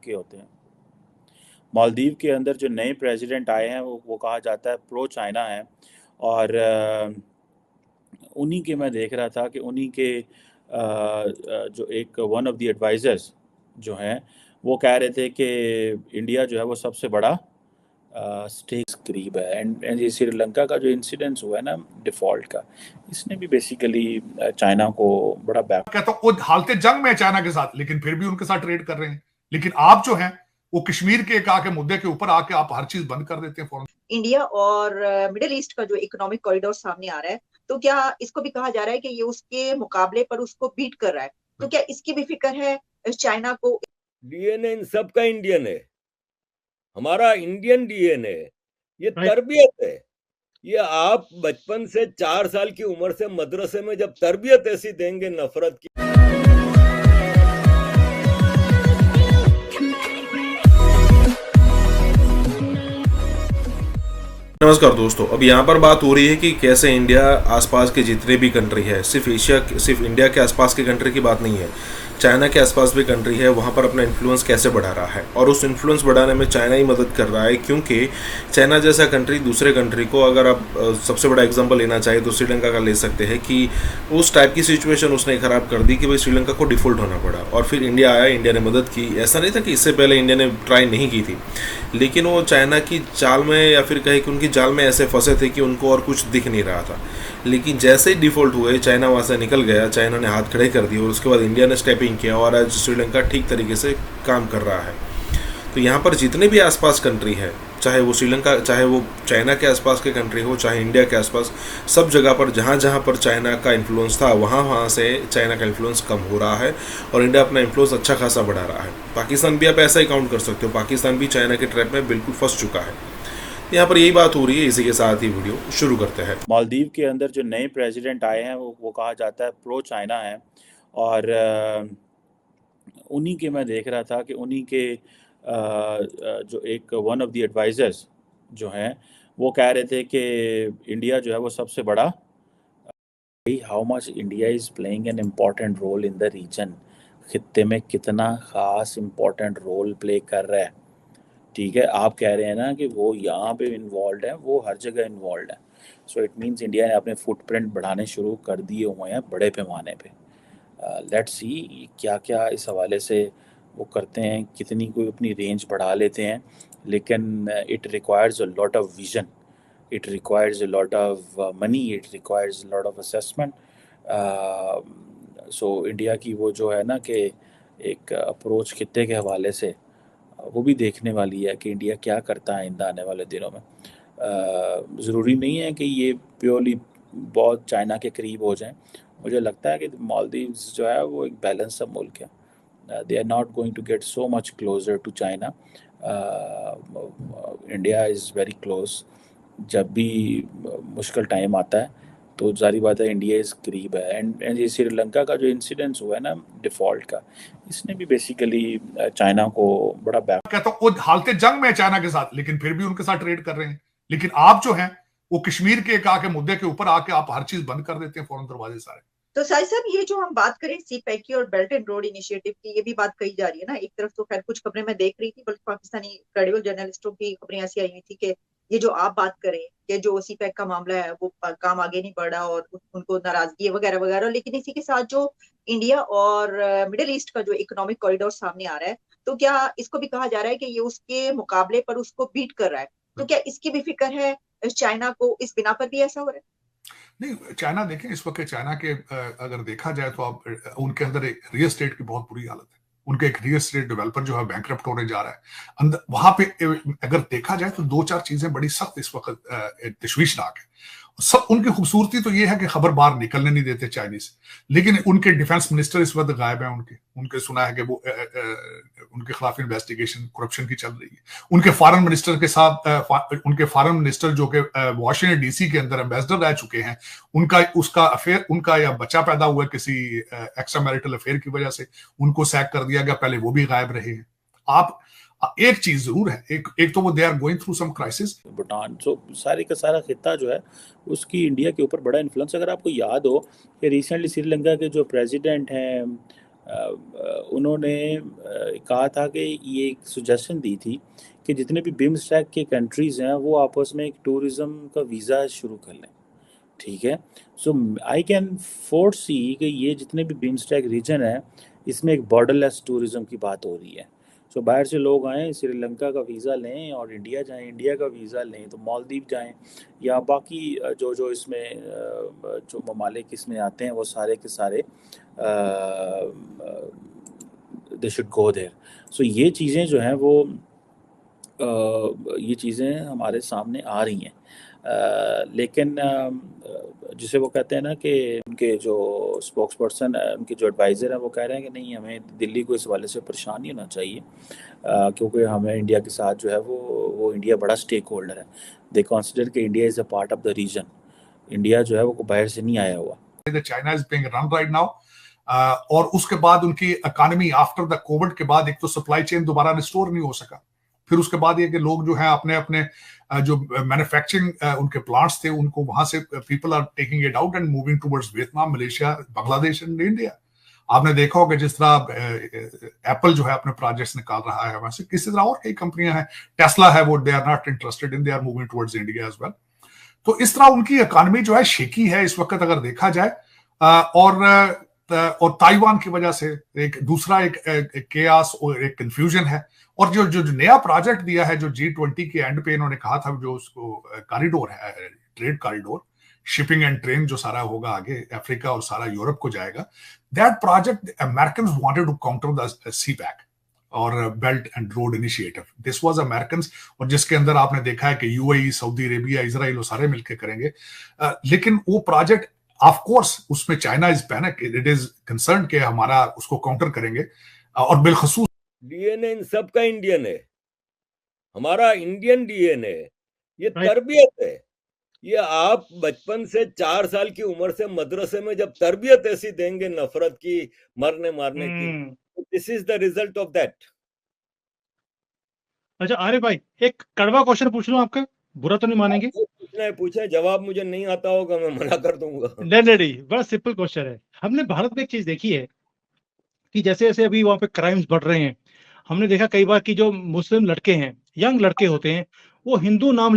के होते हैं। मालदीव के अंदर जो नए प्रेसिडेंट आए हैं वो कहा जाता है प्रो चाइना है। और उन्हीं के मैं देख रहा था कि उन्हीं के जो एक वन ऑफ द एडवाइज़र्स जो हैं वो कह रहे थे कि इंडिया जो है वो सबसे बड़ा स्टेक्स करीब है। एंड ये श्रीलंका का जो इंसिडेंस हुआ है ना डिफ़ॉल्ट का, इसने भी बेसिकली चाइना को बड़ा बैक कहता हूं वो हालते जंग में है चाइना के साथ, लेकिन फिर भी उनके साथ ट्रेड कर रहे हैं। लेकिन आप जो हैं वो कश्मीर के एक आके मुद्दे के ऊपर आके आप हर चीज बंद कर देते हैं फौरन। इंडिया और मिडिल ईस्ट का जो इकोनॉमिक कॉरिडोर सामने आ रहा है, तो क्या इसको भी कहा जा रहा है कि ये उसके मुकाबले पर उसको बीट कर रहा है? तो क्या इसकी भी फिक्र है चाइना को? डीएनए इन सबका इंडियन है, हमारा इंडियन डीएनए है, ये तरबियत है। ये आप बचपन से 4 साल की उम्र से मदरसे में जब तरबियत ऐसी देंगे नफरत की। नमस्कार दोस्तों, अब यहाँ पर बात हो रही है कि कैसे इंडिया आसपास के जितने भी कंट्री है, सिर्फ इंडिया के आसपास के कंट्री की बात नहीं है, चाइना के आसपास भी कंट्री है, वहाँ पर अपना इन्फ्लुएंस कैसे बढ़ा रहा है। और उस इन्फ्लुएंस बढ़ाने में चाइना ही मदद कर रहा है, क्योंकि चाइना जैसा कंट्री दूसरे कंट्री को, अगर आप सबसे बड़ा एग्जांपल लेना चाहिए तो श्रीलंका का ले सकते हैं कि उस टाइप की सिचुएशन उसने ख़राब कर दी कि भाई श्रीलंका को डिफ़ॉल्ट होना पड़ा। और फिर इंडिया आया, इंडिया ने मदद की। ऐसा नहीं था कि इससे पहले इंडिया ने ट्राई नहीं की थी, लेकिन वो चाइना की चाल में या फिर कहे कि उनकी जाल में ऐसे फंसे थे कि उनको और कुछ दिख नहीं रहा था। लेकिन जैसे ही डिफ़ॉल्ट हुए, चाइना वहाँ से निकल गया, चाइना ने हाथ खड़े कर दिए और उसके बाद इंडिया ने स्टेपिंग किया और आज श्रीलंका ठीक तरीके से काम कर रहा है। तो यहाँ पर जितने भी आसपास कंट्री है, चाहे वो श्रीलंका, चाहे वो चाइना के आसपास के कंट्री हो, चाहे इंडिया के आसपास, सब जगह पर जहाँ जहाँ पर चाइना का इन्फ्लुएंस था वहाँ से चाइना का इन्फ्लुएंस कम हो रहा है और इंडिया अपना इन्फ्लुएंस अच्छा खासा बढ़ा रहा है। पाकिस्तान भी आप ऐसा ही काउंट कर सकते हो, पाकिस्तान भी चाइना के ट्रैप में बिल्कुल फंस चुका है। यहाँ पर यही बात हो रही है। इसी के साथ ही वीडियो शुरू करते हैं। मालदीव के अंदर जो नए प्रेसिडेंट आए हैं वो कहा जाता है प्रो चाइना है। और उन्हीं के मैं देख रहा था कि उन्हीं के जो एक वन ऑफ द एडवाइज़र्स जो हैं वो कह रहे थे कि इंडिया जो है वो सबसे बड़ा, how much India is playing an important role in the region, खित्ते में कितना ख़ास इम्पॉर्टेंट रोल प्ले कर रहा है। ठीक है, आप कह रहे हैं ना कि वो यहाँ पे इन्वॉल्व है, वो हर जगह इन्वॉल्व है। सो इट मीन्स इंडिया ने अपने फुटप्रिंट बढ़ाने शुरू कर दिए हुए हैं बड़े पैमाने पे। लेट्स सी क्या क्या इस हवाले से वो करते हैं, कितनी कोई अपनी रेंज बढ़ा लेते हैं। लेकिन it requires a lot of vision, it requires a lot of money, it requires a lot of assessment. So India की वो जो है ना कि एक अप्रोच खित्ते के हवाले से, वो भी देखने वाली है कि इंडिया क्या करता है आइंदा आने वाले दिनों में। ज़रूरी नहीं है कि ये प्योरली बहुत चाइना के करीब हो जाएं। मुझे लगता है कि मालदीव्स जो है वो एक बैलेंस सा मुल्क है। They are not going to get so much closer to China. India is very close. जब भी मुश्किल टाइम आता है तो जारी बात है इंडिया इस करीब है। एंड ये श्रीलंका का जो इंसिडेंस हुआ है ना डिफ़ॉल्ट का, इसने भी बेसिकली चाइना को बड़ा बैक। कहता हूं वो हालते जंग में है चाइना के साथ, लेकिन फिर भी उनके साथ ट्रेड कर रहे हैं। लेकिन आप जो हैं वो कश्मीर के एक आके मुद्दे के ऊपर आके आप हर चीज बंद कर देते हैं फौरन, दरवाजे सारे। तो साहिब साहब, ये जो हम बात करें सीपैक की और बेल्ट एंड रोड इनिशिएटिव की, ये भी बात कही जा रही है ना। एक तरफ तो खैर कुछ खबरें मैं देख रही थी, बल्कि पाकिस्तानी क्रेडिबल जर्नलिस्टों की खबरें ऐसी आई हुई थी कि ये जो आप बात करें, ये जो सीपैक का मामला है वो काम आगे नहीं बढ़ा और उनको नाराजगी है वगैरह वगैरह। लेकिन इसी के साथ जो इंडिया और मिडिल ईस्ट का जो इकोनॉमिक कॉरिडोर सामने आ रहा है, तो क्या इसको भी कहा जा रहा है कि ये उसके मुकाबले पर उसको बीट कर रहा है? तो क्या इसकी भी फिक्र है चाइना को? इस बिना पर भी ऐसा हो रहा है? नहीं, चाइना देखें, इस वक्त चाइना के अगर देखा जाए तो आप उनके अंदर एक रियल एस्टेट की बहुत बुरी हालत है। उनके एक रियल एस्टेट डेवलपर जो है बैंकरप्ट होने जा रहा है अंदर। वहां पे अगर देखा जाए तो दो चार चीजें बड़ी सख्त इस वक्त तशवीशनाक है। सब उनकी खूबसूरती तो ये है कि खबर बाहर निकलने नहीं देते चाइनीज, लेकिन उनके डिफेंस मिनिस्टर इस वक्त गायब है। उनके सुना है कि वो उनके खिलाफ इन्वेस्टिगेशन करप्शन की चल रही है। उनके फॉरेन मिनिस्टर के साथ उनके फॉरेन मिनिस्टर जो कि वॉशिंगटन डीसी के अंदर एम्बेसडर रह चुके हैं, उसका अफेयर, उनका या बच्चा पैदा हुआ किसी एक्स्ट्रा मैरिटल अफेयर की वजह से, उनको सैक कर दिया गया। पहले वो भी गायब रहे हैं। आप एक चीज जरूर है, एक तो वो they are going through some crisis. Bhutan, सो सारे का सारा खित्ता जो है उसकी इंडिया के ऊपर बड़ा इन्फ्लुएंस। अगर आपको याद हो कि रिसेंटली श्रीलंका के जो प्रेसिडेंट हैं उन्होंने कहा था कि ये एक सुजेशन दी थी कि जितने भी बिम्स्टेक के कंट्रीज़ हैं वो आपस में एक टूरिज़्म का वीज़ा शुरू कर लें, ठीक है। सो आई कैन फोरसी कि ये जितने भी बिम्स्टेक रीजन है इसमें एक बॉर्डरलेस टूरिज़्म की बात हो रही है। सो बाहर से लोग आएँ, श्रीलंका का वीज़ा लें और इंडिया जाएं, इंडिया का वीज़ा लें तो मालदीव जाएं या बाकी जो इसमें जो ममालिक इसमें आते हैं वो सारे के सारे दे शुड गो देयर। सो ये चीज़ें जो हैं वो ये चीज़ें हमारे सामने आ रही हैं। लेकिन जिसे वो कहते हैं ना कि उनके जो स्पोक्स पर्सन है, उनके जो एडवाइज़र हैं वो कह रहे हैं कि नहीं, हमें दिल्ली को इस हवाले से परेशान नहीं होना चाहिए, क्योंकि हमें इंडिया के साथ जो है वो इंडिया बड़ा स्टेक होल्डर है। दे कंसिडर कि India is a part of the region, India जो है वो बाहर से नहीं आया हुआ। China is being run right now, और उसके बाद उनकी इकोनॉमी आफ्टर द कोविड के बाद एक तो सप्लाई चेन दोबारा रिस्टोर नहीं हो सका, फिर उसके बाद ये कि लोग जो है अपने अपने जो मैन्युफैक्चरिंग उनके प्लांट्स थे उनको वहां से people are taking it out and moving towards Vietnam, Malaysia, Bangladesh and India. आपने देखा होगा जिस तरह एप्पल जो है अपने प्रोजेक्ट्स निकाल रहा है, वैसे किसी तरह और कई कंपनियां हैं, टेस्ला है, वो they are not interested in, they are moving towards India as well. तो इस तरह उनकी इकोनॉमी जो है शेकी है इस वक्त अगर देखा जाए, और ताइवान की वजह से एक दूसरा एक केयास और एक कंफ्यूजन है। और जो नया प्रोजेक्ट दिया है जो G20 के एंड पे इन्होंने कहा था, जो उसको कॉरिडोर है, trade corridor, shipping and train जो सारा होगा आगे अफ्रीका और सारा यूरोप को जाएगा, that project Americans wanted to counter the CPEC और belt and road initiative. This was Americans, और जिसके अंदर आपने देखा है कि यूएई, सऊदी अरेबिया, इजराइल वो सारे मिलकर करेंगे। लेकिन वो प्रोजेक्ट ऑफ कोर्स उसमें China is panic, it is concern कि हमारा उसको काउंटर करेंगे। और बिलखसूस डीएनए इन सब का इंडियन है, हमारा इंडियन डीएनए, ये तरबियत है। ये आप बचपन से 4 साल की उम्र से मदरसे में जब तरबियत ऐसी देंगे नफरत की, मरने मारने की, this is the result of that. अच्छा आरिफ भाई, एक कड़वा क्वेश्चन पूछ लूं आपका, बुरा तो नहीं मानेंगे? पूछना, जवाब मुझे नहीं आता होगा मैं मना कर दूंगा। नहीं, बड़ा सिंपल क्वेश्चन है। हमने भारत में एक चीज देखी है कि जैसे जैसे अभी वहां पे क्राइम्स बढ़ रहे हैं, हमने देखा कई बार कि जो मुस्लिम लड़के हैं, यंग लड़के होते हैं, वो हिंदू नाम